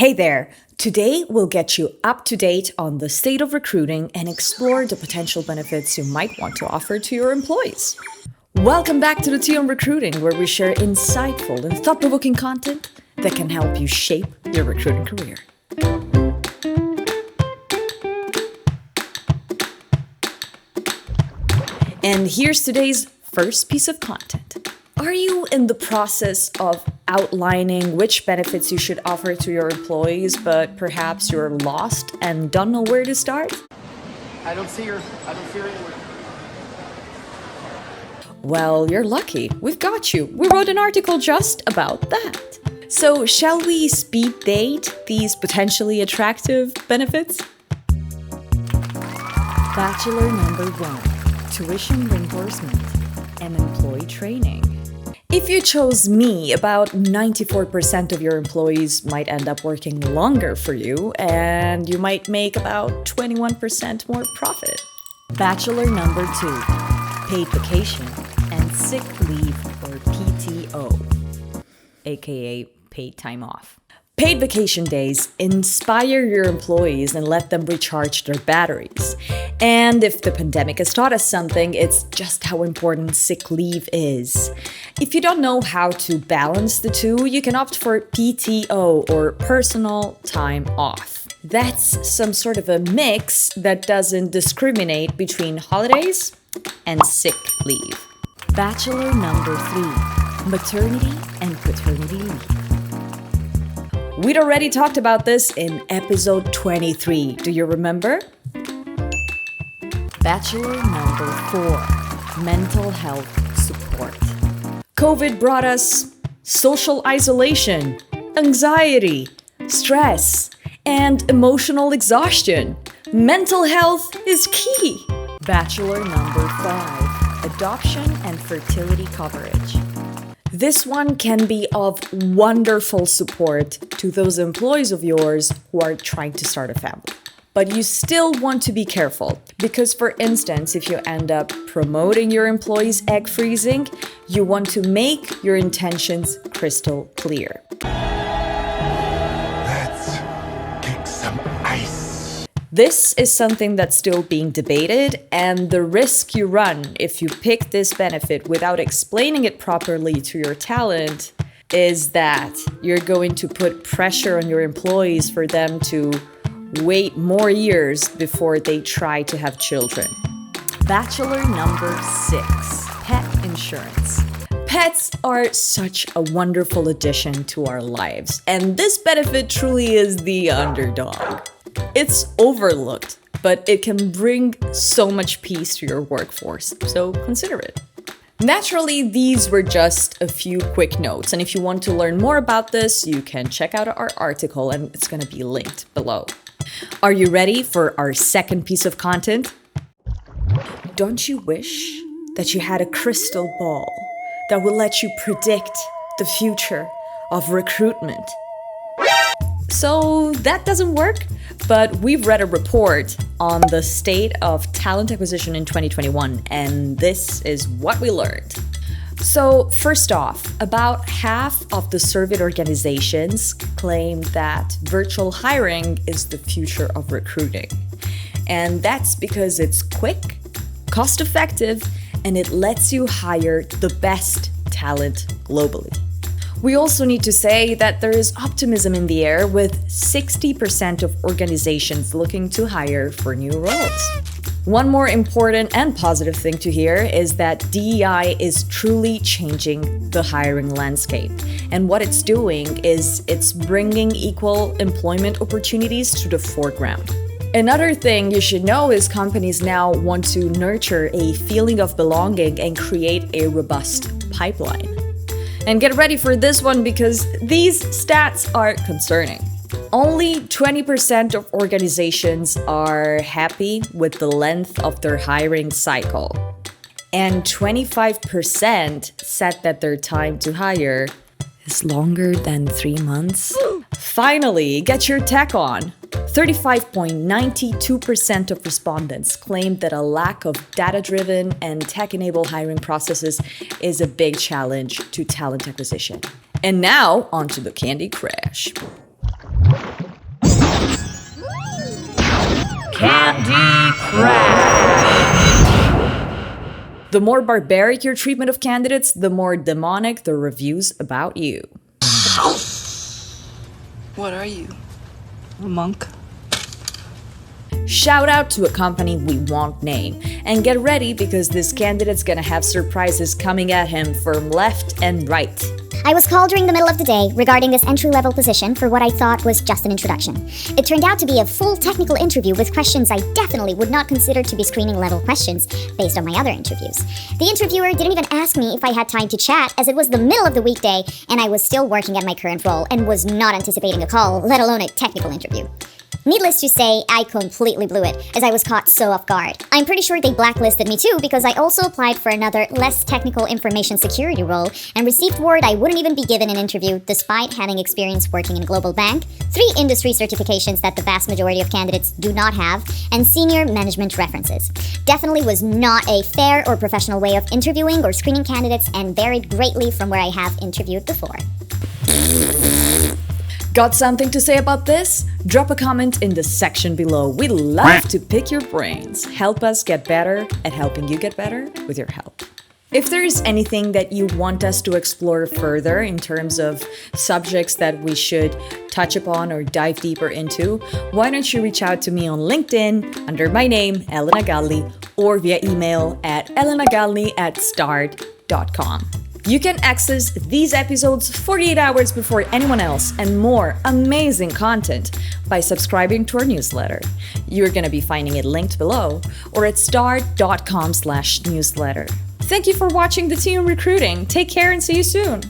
Hey there! Today we'll get you up to date on the state of recruiting and explore the potential benefits you might want to offer to your employees. Welcome back to the Tea on Recruiting, where we share insightful and thought-provoking content that can help you shape your recruiting career. And here's today's first piece of content. Are you in the process of outlining which benefits you should offer to your employees, but perhaps you're lost and don't know where to start? I don't see her anywhere. Well, you're lucky. We've got you. We wrote an article just about that. So, shall we speed date these potentially attractive benefits? Bachelor number 1, tuition reimbursement and employee training. If you chose me, about 94% of your employees might end up working longer for you, and you might make about 21% more profit. Bachelor number 2, paid vacation and sick leave, or PTO, aka paid time off. Paid vacation days inspire your employees and let them recharge their batteries. And if the pandemic has taught us something, it's just how important sick leave is. If you don't know how to balance the two, you can opt for PTO, or personal time off. That's some sort of a mix that doesn't discriminate between holidays and sick leave. Bachelor number 3, maternity and paternity leave. We'd already talked about this in episode 23. Do you remember? Bachelor number 4, mental health support. COVID brought us social isolation, anxiety, stress, and emotional exhaustion. Mental health is key. Bachelor number 5, adoption and fertility coverage. This one can be of wonderful support to those employees of yours who are trying to start a family. But you still want to be careful because, for instance, if you end up promoting your employees' egg freezing, you want to make your intentions crystal clear. Let's kick some ice. This is something that's still being debated, and the risk you run if you pick this benefit without explaining it properly to your talent is that you're going to put pressure on your employees for them to wait more years before they try to have children. Bachelor number 6, pet insurance. Pets are such a wonderful addition to our lives, and this benefit truly is the underdog. It's overlooked, but it can bring so much peace to your workforce, so consider it. Naturally, these were just a few quick notes, and if you want to learn more about this, you can check out our article, and it's going to be linked below. Are you ready for our second piece of content? Don't you wish that you had a crystal ball that will let you predict the future of recruitment? So that doesn't work, but we've read a report on the state of talent acquisition in 2021, and this is what we learned. So first off, about half of the surveyed organizations claim that virtual hiring is the future of recruiting. And that's because it's quick, cost-effective, and it lets you hire the best talent globally. We also need to say that there is optimism in the air, with 60% of organizations looking to hire for new roles. One more important and positive thing to hear is that DEI is truly changing the hiring landscape. And what it's doing is it's bringing equal employment opportunities to the foreground. Another thing you should know is companies now want to nurture a feeling of belonging and create a robust pipeline. And get ready for this one because these stats are concerning. Only 20% of organizations are happy with the length of their hiring cycle. And 25% said that their time to hire is longer than 3 months. Finally, get your tech on. 35.92% of respondents claimed that a lack of data-driven and tech-enabled hiring processes is a big challenge to talent acquisition. And now, onto the Candy Crush. Candy Crash! The more barbaric your treatment of candidates, the more demonic the reviews about you. What are you? A monk? Shout out to a company we won't name, and get ready because this candidate's gonna have surprises coming at him from left and right. I was called during the middle of the day regarding this entry-level position for what I thought was just an introduction. It turned out to be a full technical interview with questions I definitely would not consider to be screening-level questions based on my other interviews. The interviewer didn't even ask me if I had time to chat, as it was the middle of the weekday and I was still working at my current role and was not anticipating a call, let alone a technical interview. Needless to say, I completely blew it, as I was caught so off guard. I'm pretty sure they blacklisted me too, because I also applied for another, less technical information security role and received word I wouldn't even be given an interview despite having experience working in a global bank, 3 industry certifications that the vast majority of candidates do not have, and senior management references. Definitely was not a fair or professional way of interviewing or screening candidates, and varied greatly from where I have interviewed before. Got something to say about this? Drop a comment in the section below. We love to pick your brains. Help us get better at helping you get better with your help. If there's anything that you want us to explore further in terms of subjects that we should touch upon or dive deeper into, why don't you reach out to me on LinkedIn under my name, Elena Galli, or via email at elenagalli@start.com. You can access these episodes 48 hours before anyone else and more amazing content by subscribing to our newsletter. You're going to be finding it linked below or at start.com/newsletter. Thank you for watching The Team Recruiting. Take care and see you soon.